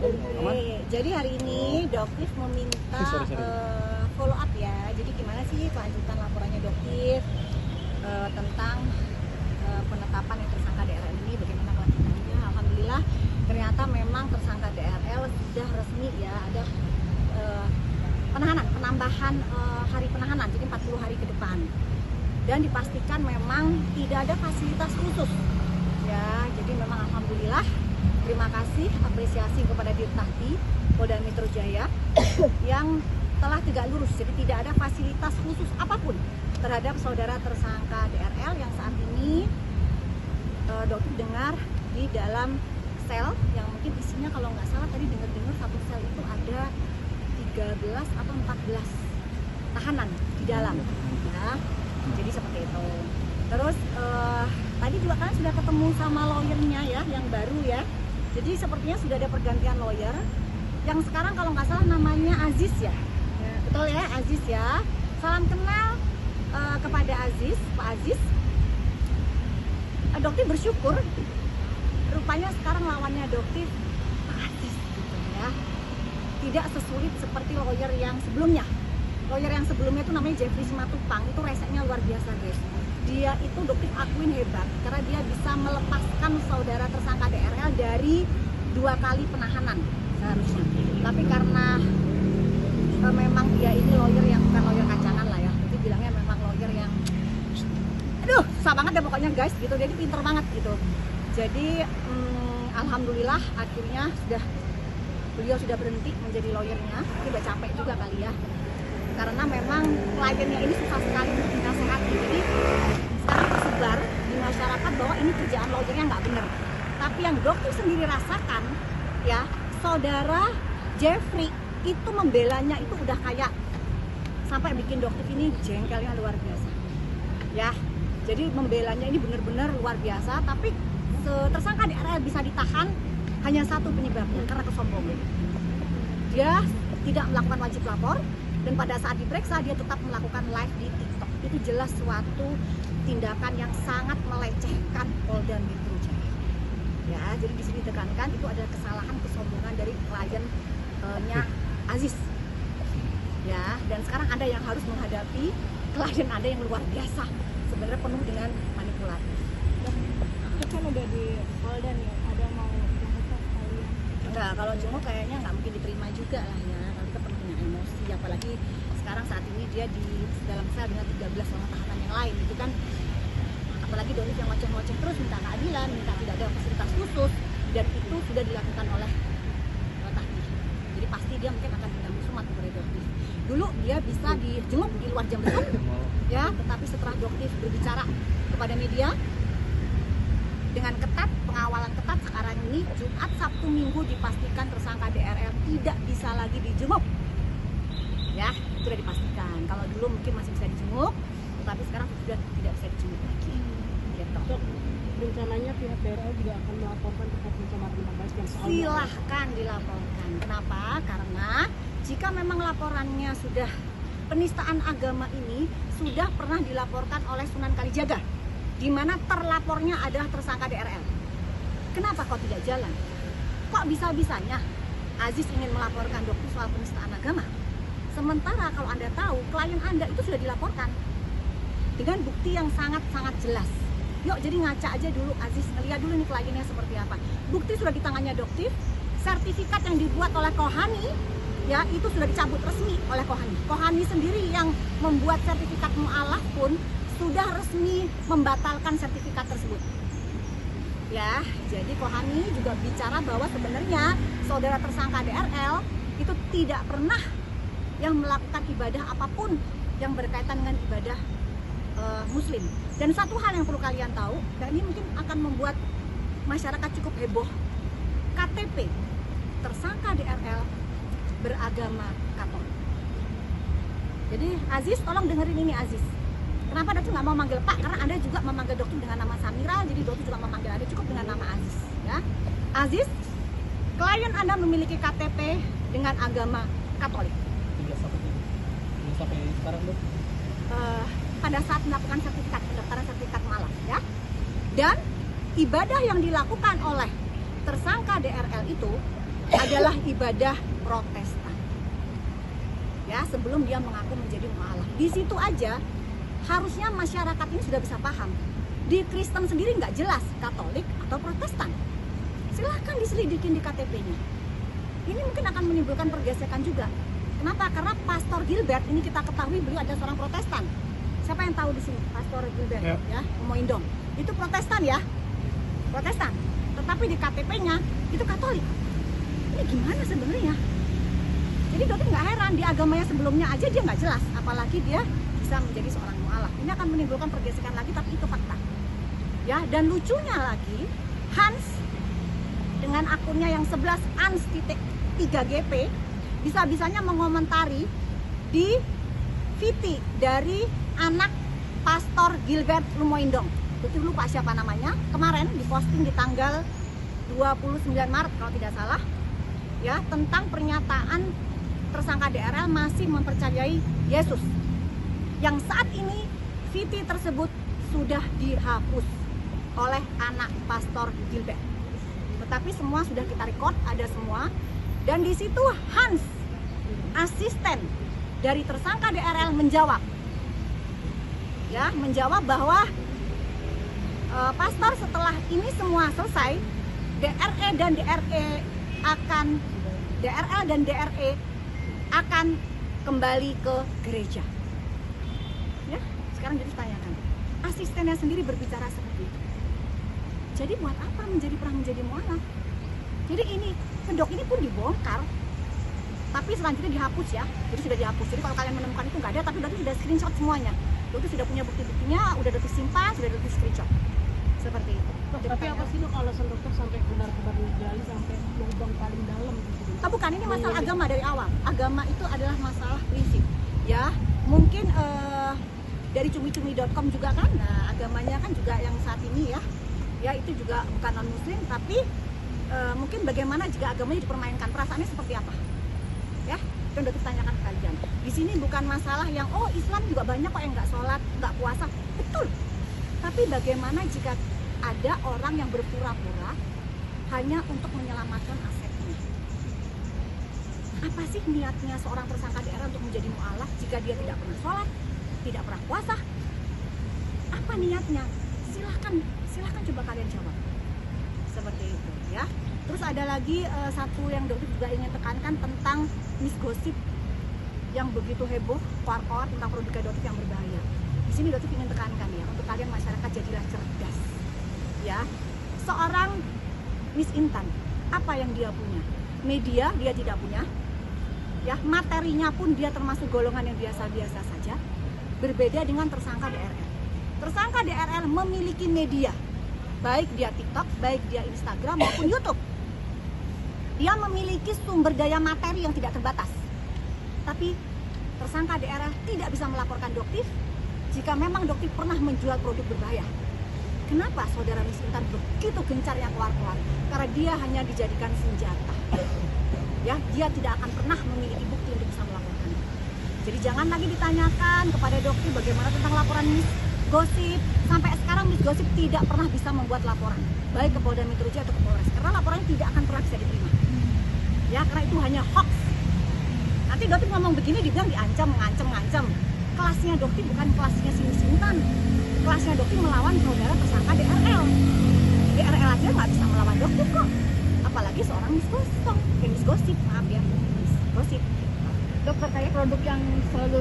Jadi hari ini Doktif meminta follow up ya. Jadi gimana sih kelanjutan laporannya Doktif tentang penetapan yang tersangka DRL ini, bagaimana kelanjutannya? Alhamdulillah ternyata memang tersangka DRL sudah resmi ya, ada penambahan hari penahanan, jadi 40 hari ke depan. Dan dipastikan memang tidak ada fasilitas khusus ya, jadi memang alhamdulillah. Terima kasih, apresiasi kepada Dirtahti Polda Metro Jaya yang telah tegak lurus, jadi tidak ada fasilitas khusus apapun terhadap saudara tersangka DRL yang saat ini Dokter dengar di dalam sel yang mungkin isinya kalau nggak salah tadi dengar satu sel itu ada 13 atau 14 tahanan di dalam ya. Jadi seperti itu. Terus tadi juga kan sudah ketemu sama lawyernya ya, yang baru ya. Jadi sepertinya sudah ada pergantian lawyer yang sekarang kalau nggak salah namanya Aziz ya. Betul ya, Aziz ya. Salam kenal kepada Aziz, Pak Aziz. Dokter bersyukur rupanya sekarang lawannya Dokter Pak Aziz gitu ya. Tidak sesulit seperti lawyer yang sebelumnya. Lawyer yang sebelumnya itu namanya Jeffrey Simatupang, itu reseknya luar biasa guys. Dia itu Dokter akuin hebat karena dia bisa melepaskan saudara tersangka DRL dari 2 kali penahanan seharusnya. Tapi karena memang dia ini lawyer yang bukan lawyer kacangan lah ya, jadi bilangnya memang lawyer yang aduh susah banget deh pokoknya guys gitu, jadi pinter banget gitu. Jadi alhamdulillah akhirnya beliau sudah berhenti menjadi lawyernya. Mungkin udah capek juga kali ya, karena memang kliennya ini susah sekali untuk dinasehati. Jadi sekarang tersebar di masyarakat bahwa ini kerjaan lawyernya nggak bener. Tapi yang Dokter sendiri rasakan ya, saudara Jeffrey itu membelanya itu udah kayak sampai bikin Dokter ini jengkelnya luar biasa ya. Jadi membelanya ini bener-bener luar biasa. Tapi tersangka DRL bisa ditahan hanya satu penyebabnya, karena kesombongan. Dia tidak melakukan wajib lapor, dan pada saat diperiksa dia tetap melakukan live di TikTok. Itu jelas suatu tindakan yang sangat melecehkan Polda Metro Jaya. Ya, jadi di sini ditekankan itu adalah kesalahan kesombongan dari kliennya Aziz. Ya, dan sekarang Anda yang harus menghadapi klien Anda yang luar biasa, sebenarnya penuh dengan manipulatif. Itu kan udah di Polda nih, ada mau jenguk kalian? Enggak, kalau jenguk kayaknya nggak mungkin diterima juga lah ya, kalau kita penuh dengan emosi, apalagi sekarang saat ini dia di dalam sel dengan 13 orang tahanan yang lain, itu kan apalagi Dokter yang ngoceh-ngoceh terus minta keadilan, minta tidak ada fasilitas khusus, dan itu sudah dilakukan oleh Tahti. Jadi pasti dia mungkin akan dendam sumat kepada Dokter. Dulu dia bisa dijenguk di luar jam besar ya, tetapi setelah Dokter berbicara kepada media dengan ketat, pengawalan ketat, sekarang ini Jumat, Sabtu, Minggu dipastikan tersangka DRL tidak bisa lagi dijenguk ya, itu sudah dipastikan. Kalau dulu mungkin masih bisa dijenguk, tetapi sekarang sudah tidak bisa dijenguk lagi gitu. Dok, rencananya pihak DRL juga akan melaporkan terkait pencemaran nama baik yang soal silahkan dilaporkan. Kenapa? Karena jika memang laporannya sudah penistaan agama ini sudah pernah dilaporkan oleh Sunan Kalijaga, di mana terlapornya adalah tersangka DRL. Kenapa kok tidak jalan? Kok bisa-bisanya Aziz ingin melaporkan Dokter soal penistaan agama? Sementara kalau Anda tahu, klien Anda itu sudah dilaporkan dengan bukti yang sangat-sangat jelas. Yuk, jadi ngaca aja dulu Aziz, ngeliat dulu nih kliennya seperti apa. Bukti sudah di tangannya Dokter, sertifikat yang dibuat oleh Kohani ya, itu sudah dicabut resmi oleh Kohani. Kohani sendiri yang membuat sertifikat mu'alaf pun sudah resmi membatalkan sertifikat tersebut. Ya, jadi Kohani juga bicara bahwa sebenarnya saudara tersangka DRL itu tidak pernah yang melakukan ibadah apapun yang berkaitan dengan ibadah Muslim. Dan satu hal yang perlu kalian tahu, dan ini mungkin akan membuat masyarakat cukup heboh, KTP tersangka DRL beragama Katolik. Jadi Aziz, tolong dengerin ini Aziz. Kenapa Dokter nggak mau manggil Pak? Karena Anda juga memanggil Dokter dengan nama Samira, jadi Dokter juga memanggil Anda cukup dengan nama Aziz. Ya, Aziz, klien Anda memiliki KTP dengan agama Katolik. Sampai sekarang Dok? Pada saat melakukan pendaftaran sertifikat mu'alaf ya. Dan ibadah yang dilakukan oleh tersangka DRL itu adalah ibadah Protestan. Ya, sebelum dia mengaku menjadi mu'alaf. Di situ aja harusnya masyarakat ini sudah bisa paham. Di Kristen sendiri nggak jelas Katolik atau Protestan. Silahkan diselidikin di KTP-nya. Ini mungkin akan menimbulkan pergesekan juga. Kenapa? Karena Pastor Gilbert ini kita ketahui beliau adalah seorang Protestan. Siapa yang tahu di sini? Pastor Gilbert ya, Moindong. Itu Protestan ya, Protestan. Tetapi di KTP-nya itu Katolik. Ini gimana sebenarnya? Jadi Dotif nggak heran, di agamanya sebelumnya aja dia nggak jelas, apalagi dia bisa menjadi seorang mu'alaf. Ini akan menimbulkan pergesekan lagi, tapi itu fakta. Ya, dan lucunya lagi, Hans dengan akunnya yang 11 ans.3gp bisa-bisanya mengomentari di VT dari anak Pastor Gilbert Lumoindong. Betul lupa siapa namanya. Kemarin diposting di tanggal 29 Maret kalau tidak salah. Ya, tentang pernyataan tersangka DRL masih mempercayai Yesus. Yang saat ini VT tersebut sudah dihapus oleh anak Pastor Gilbert. Tetapi semua sudah kita record, ada semua. Dan di situ Hans, asisten dari tersangka DRL menjawab. Ya, menjawab bahwa pastor setelah ini semua selesai, DRL dan DRE akan kembali ke gereja. Ya, sekarang jadi tanyakan. Asistennya sendiri berbicara seperti itu. Jadi buat apa pernah menjadi mu'alaf? Jadi ini kedok ini pun dibongkar, tapi selanjutnya dihapus ya. Jadi sudah dihapus. Jadi kalau kalian menemukan itu nggak ada, tapi Dotif sudah screenshot semuanya. Dotif sudah punya bukti-buktinya, udah Dotif simpan, sudah Dotif screenshot. Seperti itu. Tapi apa sih dok alasan dokter sampai benar-benar digali sampai lubang paling dalam gitu? Bukan, ini masalah agama dari awal. Agama itu adalah masalah prinsip. Ya, mungkin dari cumi-cumi.com juga kan, nah agamanya kan juga yang saat ini ya itu juga bukan non muslim, tapi mungkin bagaimana jika agamanya dipermainkan, perasaannya seperti apa ya, itu udah ditanyakan ke kalian. Di sini bukan masalah yang Islam juga banyak kok yang nggak sholat, nggak puasa, betul, tapi bagaimana jika ada orang yang berpura-pura hanya untuk menyelamatkan asetnya. Apa sih niatnya seorang tersangka DRL untuk menjadi mu'alaf jika dia tidak pernah sholat, tidak pernah puasa? Apa niatnya? Silahkan coba kalian jawab. Seperti itu ya. Terus ada lagi satu yang Dotif juga ingin tekankan tentang misgosip yang begitu heboh, koar-koar tentang produk Dotif yang berbahaya. Di sini Dotif ingin tekankan ya, untuk kalian masyarakat jadilah cerdas. Ya, seorang Miss Intan, apa yang dia punya? Media dia tidak punya. Ya, materinya pun dia termasuk golongan yang biasa-biasa saja. Berbeda dengan tersangka DRL. Tersangka DRL memiliki media, baik dia TikTok, baik dia Instagram maupun YouTube. Dia memiliki sumber daya materi yang tidak terbatas. Tapi tersangka DRL tidak bisa melaporkan Dotif jika memang Dotif pernah menjual produk berbahaya. Kenapa saudara Miss Intan begitu gencarnya keluar-keluar? Karena dia hanya dijadikan senjata. Ya, dia tidak akan pernah memiliki bukti untuk bisa melaporkan. Jadi jangan lagi ditanyakan kepada Dotif bagaimana tentang laporan Miss Gosip. Sampai sekarang Miss Gosip tidak pernah bisa membuat laporan, baik ke Polda Metro Jaya atau ke Polres, karena laporannya tidak akan pernah bisa diterima. Ya, karena itu hanya hoax. Nanti Dotif ngomong begini dibilang diancam, ngancam. Kelasnya Dotif bukan kelasnya si Miss Intan. Kelasnya Dotif melawan saudara tersangka DRL. DRL aja nggak bisa melawan Dotif kok. Apalagi seorang Miss Gosip, maaf ya, Miss Gosip. Dok, terkait produk yang selalu